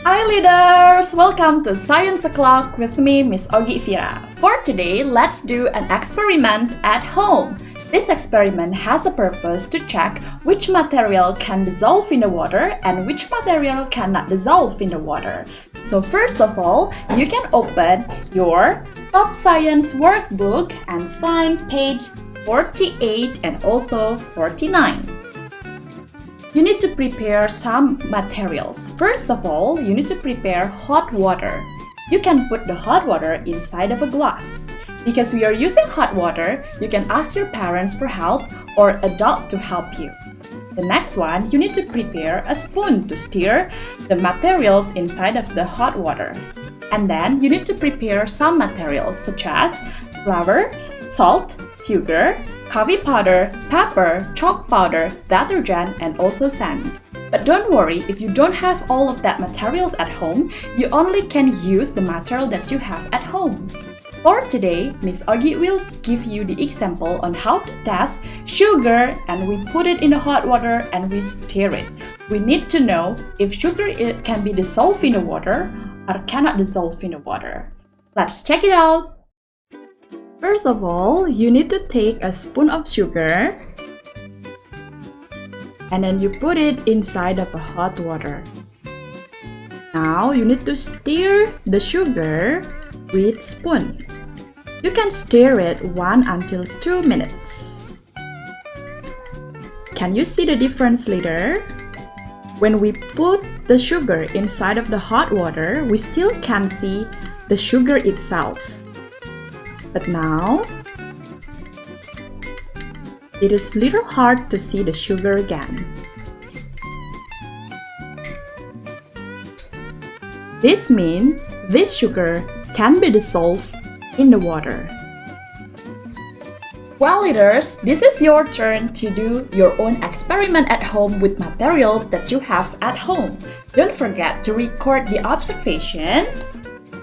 Hi leaders! Welcome to Science O'Clock with me, Miss Ogi Fira. For today, let's do an experiment at home. This experiment has a purpose to check which material can dissolve in the water and which material cannot dissolve in the water. So first of all, you can open your Top Science workbook and find page 48 and also 49. You need to prepare some materials. First of all, you need to prepare hot water. You can put the hot water inside of a glass. Because we are using hot water, you can ask your parents for help or adult to help you. The next one, you need to prepare a spoon to stir the materials inside of the hot water. And then you need to prepare some materials such as flour, salt, sugar, coffee powder, pepper, chalk powder, detergent, and also sand. But don't worry, if you don't have all of that materials at home, you only can use the material that you have at home. For today, Miss Ogi will give you the example on how to test sugar, and we put it in the hot water and we stir it. We need to know if sugar can be dissolved in the water or cannot dissolve in the water. Let's check it out! First of all, you need to take a spoon of sugar and then you put it inside of a hot water. Now you need to stir the sugar with spoon. You can stir it 1 until 2 minutes. Can you see the difference later? When we put the sugar inside of the hot water, we still can see the sugar itself. But now, it is little hard to see the sugar again. This means this sugar can be dissolved in the water. Well leaders, this is your turn to do your own experiment at home with materials that you have at home. Don't forget to record the observation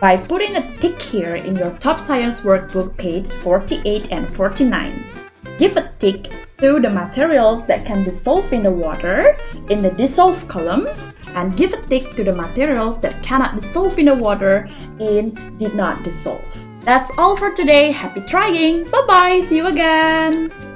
by putting a tick here in your Top Science workbook page 48 and 49. Give a tick to the materials that can dissolve in the water in the dissolve columns, and give a tick to the materials that cannot dissolve in the water in did not dissolve. That's all for today. Happy trying! Bye bye! See you again!